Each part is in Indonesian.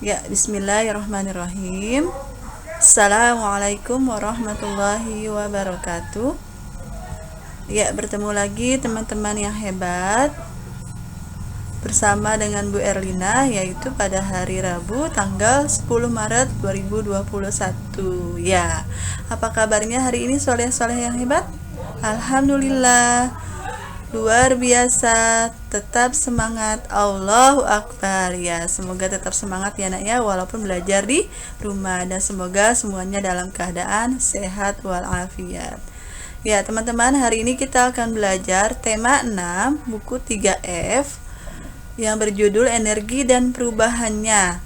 Ya, bismillahirrahmanirrahim. Assalamualaikum warahmatullahi wabarakatuh. Ya, bertemu lagi teman-teman yang hebat bersama dengan Bu Erlina, yaitu pada hari Rabu tanggal 10 Maret 2021. Ya, apa kabarnya hari ini soleh-soleh yang hebat? Alhamdulillah, luar biasa, tetap semangat, Allahu Akbar. Ya, semoga tetap semangat ya nak ya, walaupun belajar di rumah, dan semoga semuanya dalam keadaan sehat walafiat. Ya teman-teman, hari ini kita akan belajar tema 6 buku 3F yang berjudul energi dan perubahannya.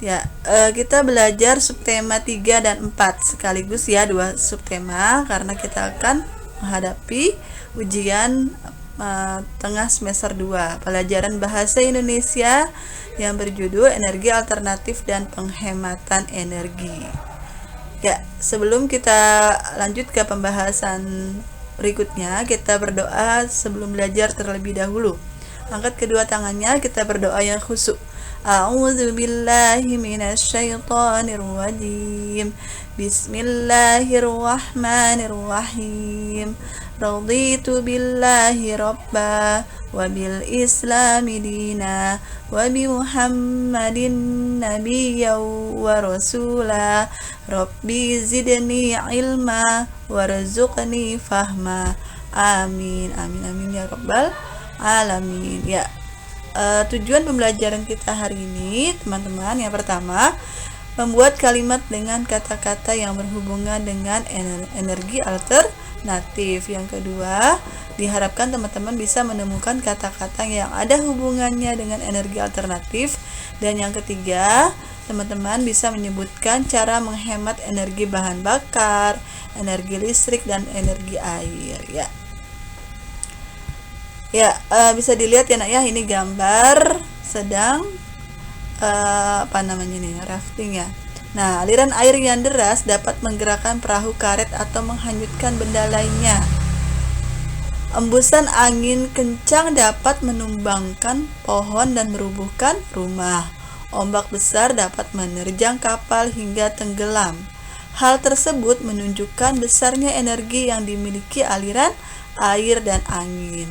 Ya, kita belajar subtema 3 dan 4 sekaligus ya, 2 subtema, karena kita akan menghadapi ujian tengah semester 2 pelajaran bahasa Indonesia yang berjudul energi alternatif dan penghematan energi. Ya, sebelum kita lanjut ke pembahasan berikutnya, kita berdoa sebelum belajar terlebih dahulu. Angkat kedua tangannya, kita berdoa yang khusyuk. A'udzu billahi minasyaitonir rajim. Bismillahirrahmanirrahim. Raditu billahi rabba wa bil islami dina wa bi muhammadin nabiyya wa rasula. Rabbi zidni ilma warzuqni fahma. Amin amin amin ya rabbal alamin. Ya, tujuan pembelajaran kita hari ini teman-teman, yang pertama, membuat kalimat dengan kata-kata yang berhubungan dengan energi alternatif. Yang kedua, diharapkan teman-teman bisa menemukan kata-kata yang ada hubungannya dengan energi alternatif. Dan yang ketiga, teman-teman bisa menyebutkan cara menghemat energi bahan bakar, energi listrik, dan energi air. Ya, bisa dilihat ya nak ya, ini gambar sedang rafting ya. Nah, aliran air yang deras dapat menggerakkan perahu karet atau menghanyutkan benda lainnya. Embusan angin kencang dapat menumbangkan pohon dan merubuhkan rumah. Ombak besar dapat menerjang kapal hingga tenggelam. Hal tersebut menunjukkan besarnya energi yang dimiliki aliran air dan angin.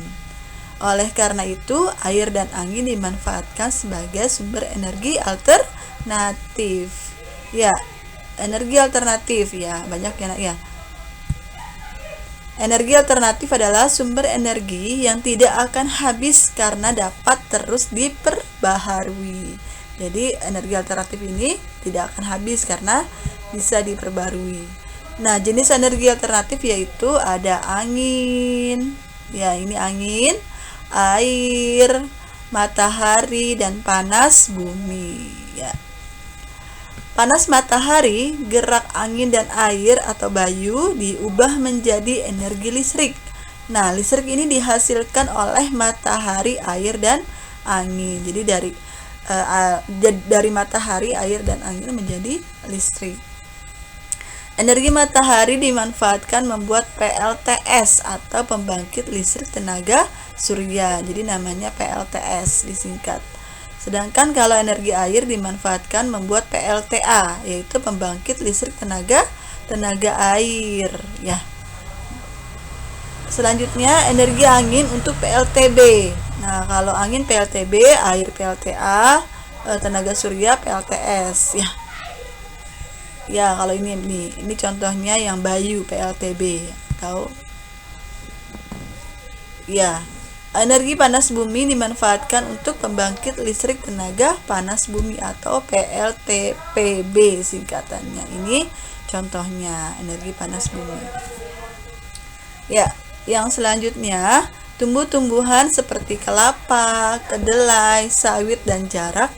Oleh karena itu, air dan angin dimanfaatkan sebagai sumber energi alternatif. Ya, energi alternatif ya, banyak ya nak ya. Energi alternatif adalah sumber energi yang tidak akan habis karena dapat terus diperbaharui. Jadi, energi alternatif ini tidak akan habis karena bisa diperbarui. Nah, jenis energi alternatif yaitu ada angin. Ya, ini angin, air, matahari, dan panas bumi. Ya. Panas matahari, gerak angin dan air atau bayu diubah menjadi energi listrik. Nah, listrik ini dihasilkan oleh matahari, air, dan angin. Jadi dari matahari, air, dan angin menjadi listrik. Energi matahari dimanfaatkan membuat PLTS atau pembangkit listrik tenaga surya. Jadi namanya PLTS disingkat. Sedangkan kalau energi air dimanfaatkan membuat PLTA, yaitu pembangkit listrik tenaga air ya. Selanjutnya energi angin untuk PLTB. Nah, kalau angin PLTB, air PLTA, tenaga surya PLTS ya. Ya, kalau ini contohnya yang bayu PLTB, tahu? Ya. Energi panas bumi dimanfaatkan untuk pembangkit listrik tenaga panas bumi atau PLTPB singkatannya. Ini contohnya energi panas bumi. Ya, yang selanjutnya, tumbuh-tumbuhan seperti kelapa, kedelai, sawit, dan jarak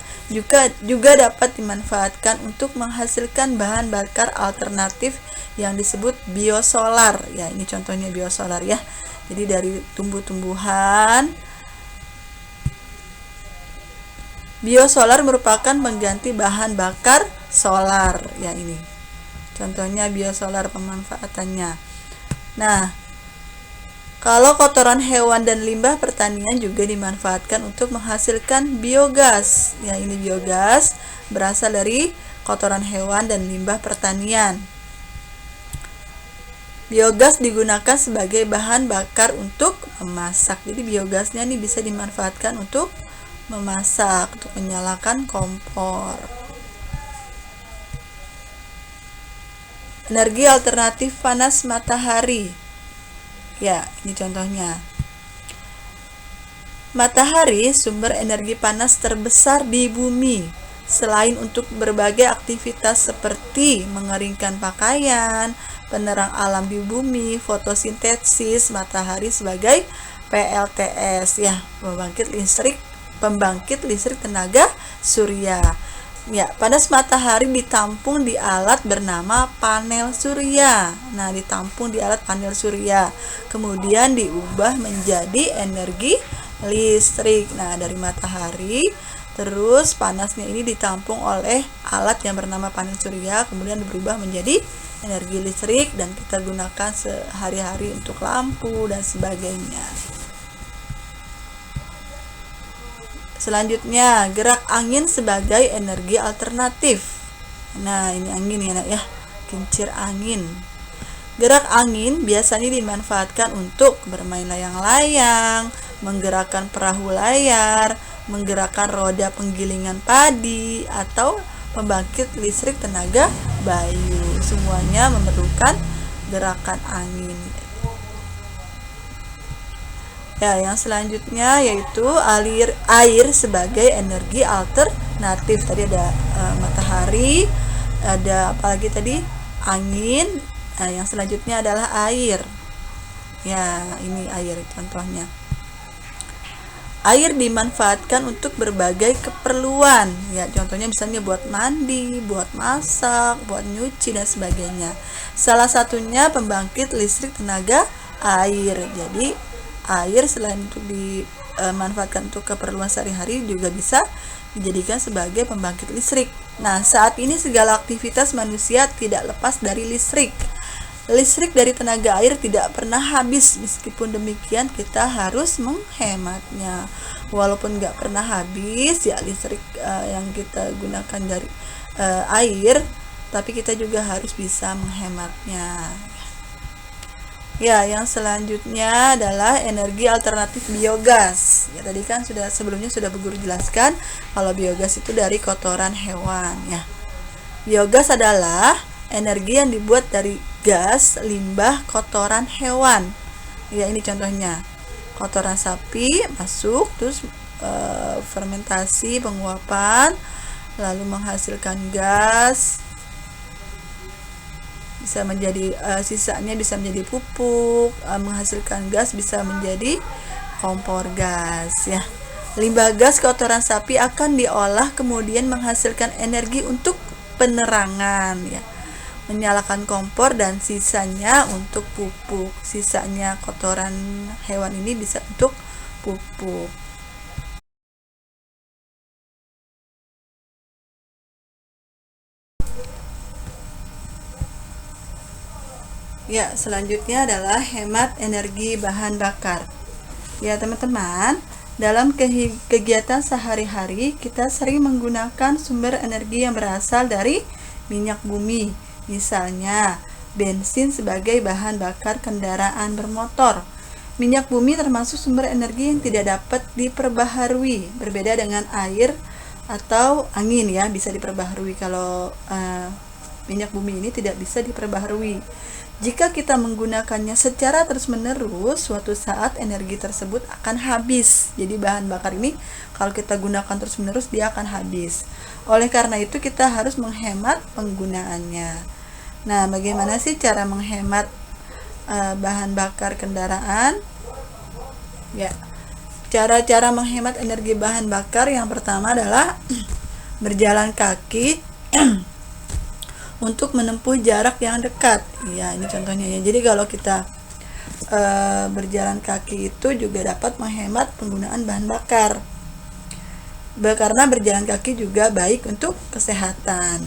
juga dapat dimanfaatkan untuk menghasilkan bahan bakar alternatif yang disebut biosolar. Ya, ini contohnya biosolar ya. Jadi dari tumbuh-tumbuhan, biosolar merupakan pengganti bahan bakar solar. Ya, ini contohnya biosolar pemanfaatannya. Nah, Kalau kotoran hewan dan limbah pertanian juga dimanfaatkan untuk menghasilkan biogas. Ya, ini biogas berasal dari kotoran hewan dan limbah pertanian. Biogas digunakan sebagai bahan bakar untuk memasak. Jadi biogasnya ini bisa dimanfaatkan untuk memasak, untuk menyalakan kompor. Energi alternatif panas matahari. Ya, ini contohnya. Matahari sumber energi panas terbesar di bumi. Selain untuk berbagai aktivitas seperti mengeringkan pakaian, penerang alam di bumi, fotosintesis, matahari sebagai PLTS, ya, pembangkit listrik tenaga surya. Ya, panas matahari ditampung di alat bernama panel surya. Nah, ditampung di alat panel surya. Kemudian diubah menjadi energi listrik. Nah, dari matahari, terus panasnya ini ditampung oleh alat yang bernama panel surya, kemudian berubah menjadi energi listrik dan kita gunakan sehari-hari untuk lampu dan sebagainya. Selanjutnya, gerak angin sebagai energi alternatif. Nah, ini angin ya, ya, kincir angin. Gerak angin biasanya dimanfaatkan untuk bermain layang-layang, menggerakkan perahu layar, menggerakkan roda penggilingan padi, atau pembangkit listrik tenaga bayu. Semuanya memerlukan gerakan angin. Ya, yang selanjutnya yaitu air sebagai energi alternatif. Tadi ada matahari, ada apa lagi tadi? Angin. Nah, yang selanjutnya adalah air. Ya, ini air contohnya. Air dimanfaatkan untuk berbagai keperluan. Ya, contohnya misalnya buat mandi, buat masak, buat nyuci dan sebagainya. Salah satunya pembangkit listrik tenaga air. Jadi air selain untuk dimanfaatkan untuk keperluan sehari-hari juga bisa dijadikan sebagai pembangkit listrik. Nah, saat ini segala aktivitas manusia tidak lepas dari listrik. Listrik dari tenaga air tidak pernah habis. Meskipun demikian, kita harus menghematnya. Walaupun nggak pernah habis ya listrik yang kita gunakan dari air, tapi kita juga harus bisa menghematnya. Ya, yang selanjutnya adalah energi alternatif biogas. Ya, tadi kan sebelumnya sudah Bu Guru jelaskan kalau biogas itu dari kotoran hewan, ya. Biogas adalah energi yang dibuat dari gas limbah kotoran hewan. Ya, ini contohnya. Kotoran sapi masuk terus fermentasi, penguapan, lalu menghasilkan gas. Bisa menjadi sisanya bisa menjadi pupuk, menghasilkan gas bisa menjadi kompor gas, ya. Limbah gas kotoran sapi akan diolah kemudian menghasilkan energi untuk penerangan, ya. Menyalakan kompor dan sisanya untuk pupuk. Sisanya kotoran hewan ini bisa untuk pupuk. Ya, selanjutnya adalah hemat energi bahan bakar. Ya, teman-teman, dalam kegiatan sehari-hari kita sering menggunakan sumber energi yang berasal dari minyak bumi. Misalnya, bensin sebagai bahan bakar kendaraan bermotor. Minyak bumi termasuk sumber energi yang tidak dapat diperbaharui, berbeda dengan air atau angin, ya, bisa diperbaharui. Kalau minyak bumi ini tidak bisa diperbaharui. Jika kita menggunakannya secara terus-menerus, suatu saat energi tersebut akan habis. Jadi bahan bakar ini kalau kita gunakan terus-menerus dia akan habis. Oleh karena itu kita harus menghemat penggunaannya. Nah, bagaimana sih cara menghemat bahan bakar kendaraan? Ya, cara-cara menghemat energi bahan bakar yang pertama adalah berjalan kaki untuk menempuh jarak yang dekat. Ya, ini contohnya, ya. Jadi kalau kita berjalan kaki itu juga dapat menghemat penggunaan bahan bakar. Karena berjalan kaki juga baik untuk kesehatan.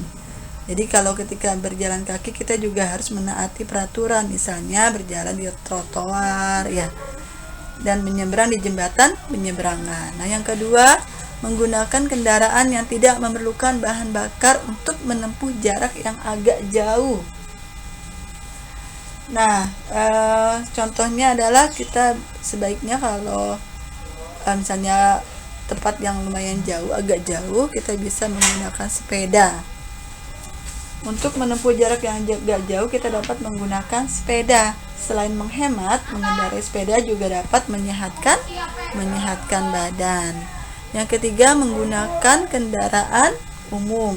Jadi kalau ketika berjalan kaki kita juga harus menaati peraturan, misalnya berjalan di trotoar ya, dan menyeberang di jembatan penyeberangan. Nah, yang kedua, menggunakan kendaraan yang tidak memerlukan bahan bakar untuk menempuh jarak yang agak jauh. Nah, contohnya adalah kita sebaiknya kalau misalnya tempat yang lumayan jauh, agak jauh, kita bisa menggunakan sepeda. Untuk menempuh jarak yang agak jauh, kita dapat menggunakan sepeda. Selain menghemat, mengendarai sepeda juga dapat menyehatkan badan. Yang ketiga, menggunakan kendaraan umum.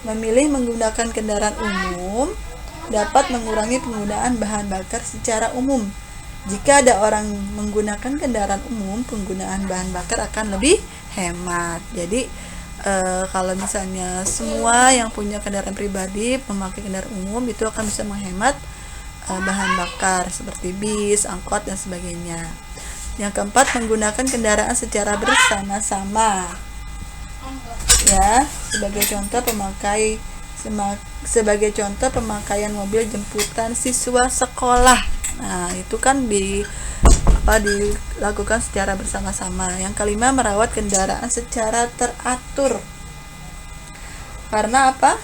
Memilih menggunakan kendaraan umum dapat mengurangi penggunaan bahan bakar secara umum. Jika ada orang menggunakan kendaraan umum, penggunaan bahan bakar akan lebih hemat. Jadi kalau misalnya semua yang punya kendaraan pribadi memakai kendaraan umum, itu akan bisa menghemat bahan bakar seperti bis, angkot, dan sebagainya. Yang keempat, menggunakan kendaraan secara bersama-sama. Ya, sebagai contoh pemakaian mobil jemputan siswa sekolah. Nah, itu kan dilakukan secara bersama-sama. Yang kelima, merawat kendaraan secara teratur. Karena apa?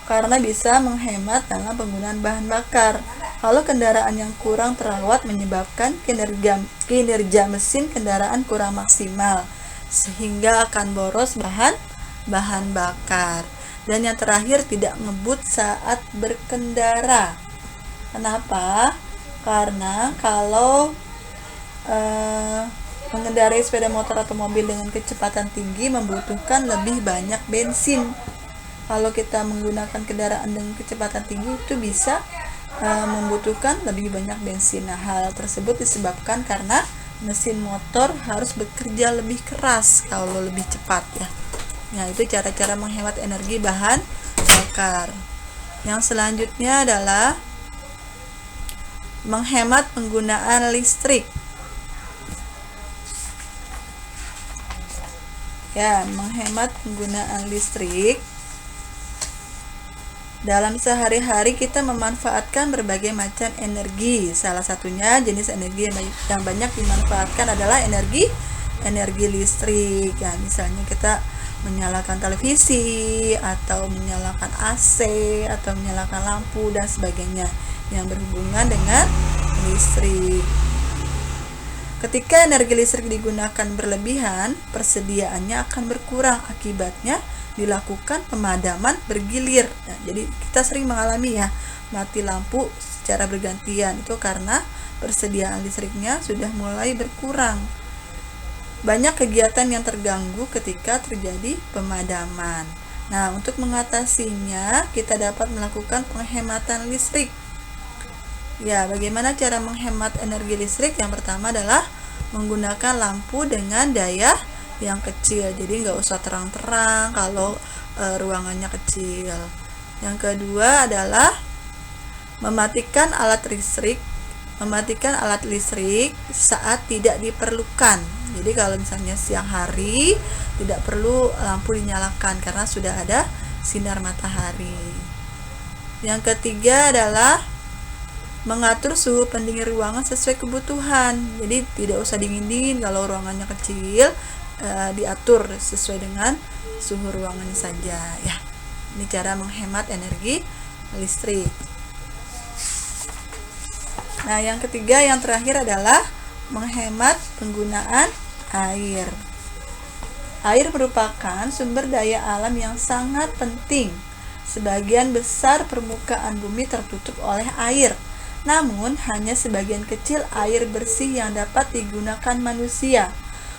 Karena bisa menghemat dalam penggunaan bahan bakar. Kalau kendaraan yang kurang terawat menyebabkan kinerja mesin kendaraan kurang maksimal, sehingga akan boros bahan bakar. Dan yang terakhir, tidak ngebut saat berkendara. Kenapa? Karena kalau mengendarai sepeda motor atau mobil dengan kecepatan tinggi membutuhkan lebih banyak bensin. Kalau kita menggunakan kendaraan dengan kecepatan tinggi, itu bisa membutuhkan lebih banyak bensin. Nah, hal tersebut disebabkan karena mesin motor harus bekerja lebih keras kalau lebih cepat ya. Nah, itu cara-cara menghemat energi bahan bakar. Yang selanjutnya adalah menghemat penggunaan listrik. Ya, menghemat penggunaan listrik. Dalam sehari-hari kita memanfaatkan berbagai macam energi. Salah satunya jenis energi yang banyak dimanfaatkan adalah energi listrik. Ya, misalnya kita menyalakan televisi atau menyalakan AC atau menyalakan lampu dan sebagainya yang berhubungan dengan listrik. Ketika energi listrik digunakan berlebihan, persediaannya akan berkurang. Akibatnya dilakukan pemadaman bergilir. Nah, jadi kita sering mengalami ya mati lampu secara bergantian, itu karena persediaan listriknya sudah mulai berkurang. Banyak kegiatan yang terganggu ketika terjadi pemadaman. Nah, untuk mengatasinya kita dapat melakukan penghematan listrik. Ya, bagaimana cara menghemat energi listrik? Yang pertama adalah menggunakan lampu dengan daya yang kecil. Jadi nggak usah terang-terang kalau ruangannya kecil. Yang kedua adalah mematikan alat listrik saat tidak diperlukan. Jadi kalau misalnya siang hari tidak perlu lampu dinyalakan karena sudah ada sinar matahari. Yang ketiga adalah mengatur suhu pendingin ruangan sesuai kebutuhan. Jadi tidak usah dingin-dingin kalau ruangannya kecil, diatur sesuai dengan suhu ruangan saja ya. Ini cara menghemat energi listrik. Nah, yang ketiga, yang terakhir adalah menghemat penggunaan air. Air merupakan sumber daya alam yang sangat penting. Sebagian besar permukaan bumi tertutup oleh air. Namun, hanya sebagian kecil air bersih yang dapat digunakan manusia.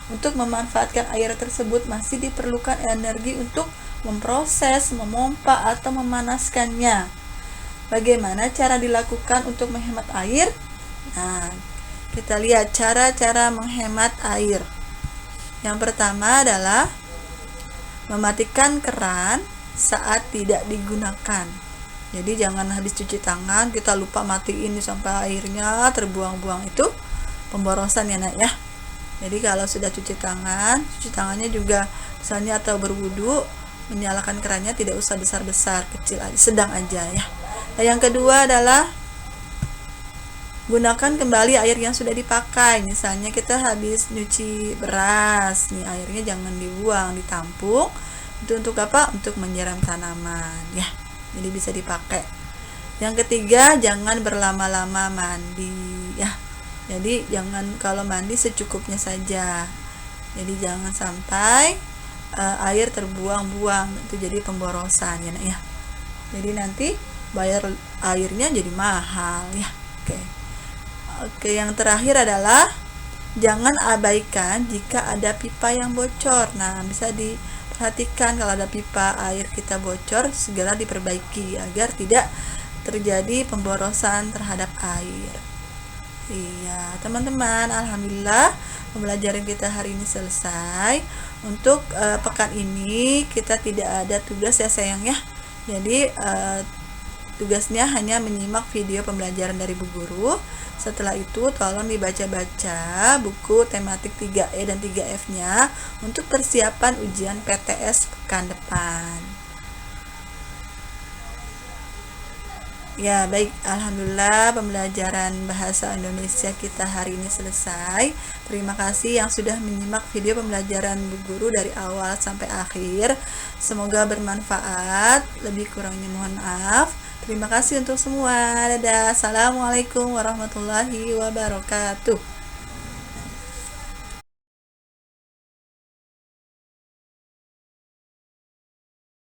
Untuk memanfaatkan air tersebut masih diperlukan energi untuk memproses, memompa, atau memanaskannya. Bagaimana cara dilakukan untuk menghemat air? Nah, kita lihat cara-cara menghemat air. Yang pertama adalah mematikan keran saat tidak digunakan. Jadi jangan habis cuci tangan kita lupa matiin sampai airnya terbuang-buang, itu pemborosan ya nak ya. Jadi kalau sudah cuci tangannya juga misalnya atau berwudu, menyalakan kerannya tidak usah besar-besar, kecil aja, sedang aja ya. Nah, yang kedua adalah gunakan kembali air yang sudah dipakai. Misalnya kita habis nyuci beras, nih airnya jangan dibuang, ditampung. Itu untuk apa? Untuk menyiram tanaman ya. Jadi bisa dipakai. Yang ketiga, jangan berlama-lama mandi ya. Jadi jangan, kalau mandi secukupnya saja. Jadi jangan sampai air terbuang-buang, itu jadi pemborosan ya nak ya. Jadi nanti bayar airnya jadi mahal ya. Oke, yang terakhir adalah jangan abaikan jika ada pipa yang bocor. Nah, bisa diperhatikan kalau ada pipa air kita bocor, segera diperbaiki agar tidak terjadi pemborosan terhadap air. Iya, teman-teman, alhamdulillah pembelajaran kita hari ini selesai. Untuk pekan ini kita tidak ada tugas ya sayang ya. Jadi tugasnya hanya menyimak video pembelajaran dari Bu Guru. Setelah itu tolong dibaca-baca buku tematik 3E dan 3F-nya untuk persiapan ujian PTS pekan depan. Ya, baik, alhamdulillah pembelajaran bahasa Indonesia kita hari ini selesai. Terima kasih yang sudah menyimak video pembelajaran Bu Guru dari awal sampai akhir. Semoga bermanfaat. Lebih kurangnya mohon maaf. Terima kasih untuk semua. Dadah. Assalamualaikum warahmatullahi wabarakatuh.